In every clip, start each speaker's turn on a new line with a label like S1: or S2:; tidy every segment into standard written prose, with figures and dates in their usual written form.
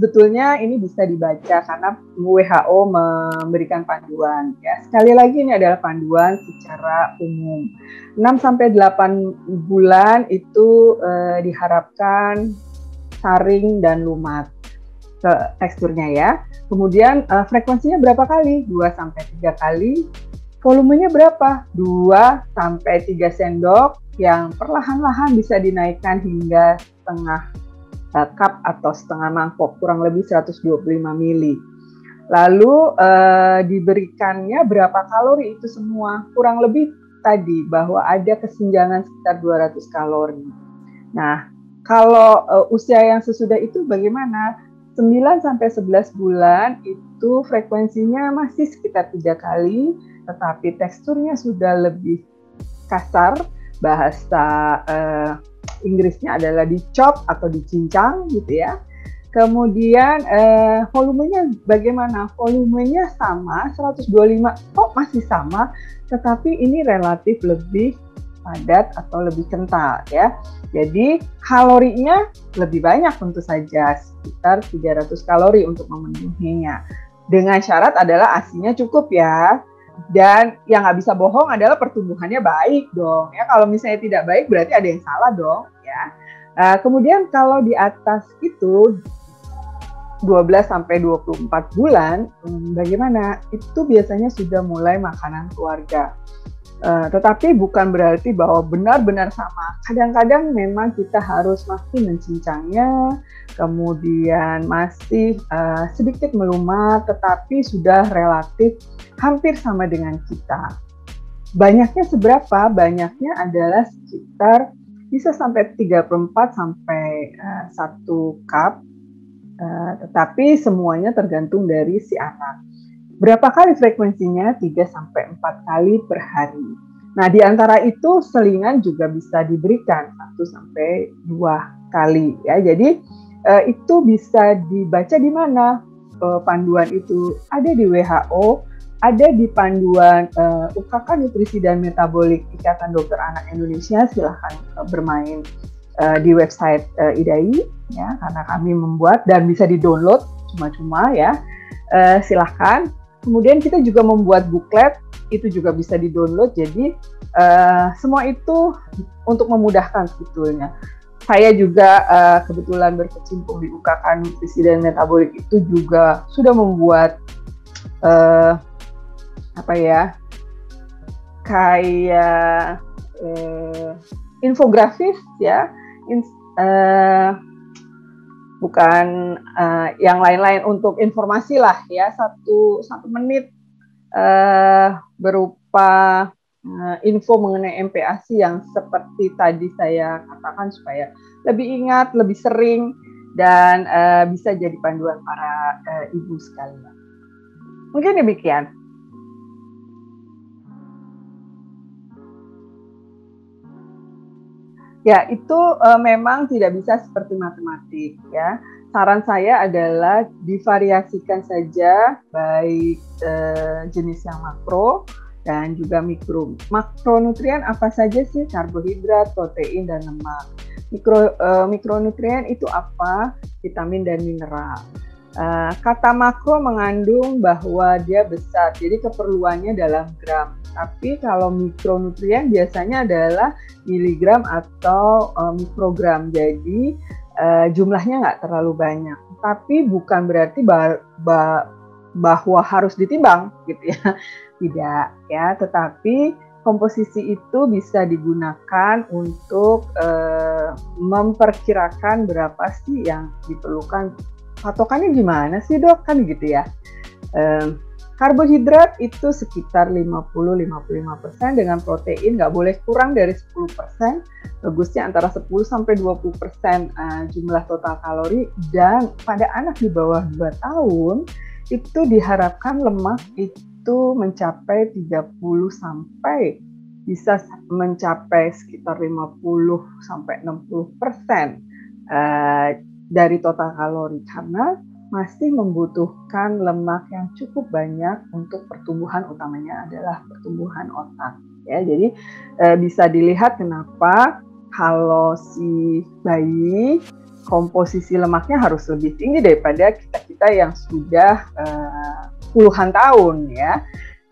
S1: sebetulnya ini bisa dibaca karena WHO memberikan panduan. Ya, sekali lagi ini adalah panduan secara umum. 6-8 bulan itu diharapkan saring dan lumat teksturnya ya. Kemudian frekuensinya berapa kali? 2-3 kali. Volumenya berapa? 2-3 sendok yang perlahan-lahan bisa dinaikkan hingga setengah cup atau setengah mangkok, kurang lebih 125 ml. Lalu diberikannya berapa kalori itu semua? Kurang lebih tadi bahwa ada kesenjangan sekitar 200 kalori. Nah, kalau usia yang sesudah itu bagaimana? 9-11 bulan itu frekuensinya masih sekitar 3 kali, tetapi teksturnya sudah lebih kasar, bahasa Inggrisnya adalah dicop atau dicincang gitu ya. Kemudian volumenya bagaimana? Volumenya sama 125, kok masih sama, tetapi ini relatif lebih padat atau lebih kental ya. Jadi kalorinya lebih banyak tentu saja, sekitar 300 kalori untuk memenuhinya. Dengan syarat adalah ASI-nya cukup ya. Dan yang nggak bisa bohong adalah pertumbuhannya baik dong. Ya, kalau misalnya tidak baik berarti ada yang salah dong ya. Kemudian kalau di atas itu 12-24 bulan, bagaimana? Itu biasanya sudah mulai makanan keluarga. Tetapi bukan berarti bahwa benar-benar sama. Kadang-kadang memang kita harus masih mencincangnya, kemudian masih sedikit melumat, tetapi sudah relatif hampir sama dengan kita. Banyaknya seberapa? Banyaknya adalah sekitar bisa sampai 34 sampai 1 cup, tetapi semuanya tergantung dari si anak. Berapa kali frekuensinya? 3-4 kali per hari. Nah, di antara itu selingan juga bisa diberikan 1-2 kali ya. Jadi itu bisa dibaca di mana? Panduan itu ada di WHO, ada di panduan UKK Nutrisi dan Metabolik Ikatan Dokter Anak Indonesia. Silahkan bermain di website IDAI ya, karena kami membuat dan bisa di-download cuma-cuma ya. Silahkan. Kemudian kita juga membuat booklet, itu juga bisa di-download. Jadi semua itu untuk memudahkan sebetulnya. Saya juga kebetulan berkecimpung di UKK Nutrisi dan Metabolik itu juga sudah membuat kayak infografis ya, bukan yang lain-lain, untuk informasi lah ya, satu menit berupa info mengenai MPASI yang seperti tadi saya katakan, supaya lebih ingat, lebih sering, dan bisa jadi panduan para ibu sekalian. Mungkin demikian. Ya, itu memang tidak bisa seperti matematik ya. Saran saya adalah divariasikan saja, baik jenis yang makro dan juga mikro. Makronutrien apa saja sih? Karbohidrat, protein, dan lemak. Mikronutrien itu apa? Vitamin dan mineral. Kata makro mengandung bahwa dia besar, jadi keperluannya dalam gram. Tapi kalau mikronutrien biasanya adalah miligram atau mikrogram, jadi jumlahnya nggak terlalu banyak. Tapi bukan berarti bahwa harus ditimbang gitu ya, tidak ya. Tetapi komposisi itu bisa digunakan untuk memperkirakan berapa sih yang diperlukan. Patokannya gimana sih dok, kan gitu ya. Karbohidrat itu sekitar 50-55%, dengan protein nggak boleh kurang dari 10%, bagusnya antara 10-20% jumlah total kalori, dan pada anak di bawah 2 tahun itu diharapkan lemak itu mencapai 30 sampai bisa mencapai sekitar 50-60% dari total kalori, karena masih membutuhkan lemak yang cukup banyak untuk pertumbuhan, utamanya adalah pertumbuhan otak ya. Jadi bisa dilihat kenapa kalau si bayi komposisi lemaknya harus lebih tinggi daripada kita yang sudah puluhan tahun ya.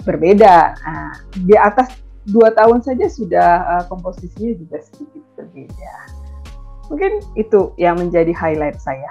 S1: Berbeda. Di atas 2 tahun saja sudah komposisinya juga sedikit berbeda. Mungkin itu yang menjadi highlight saya.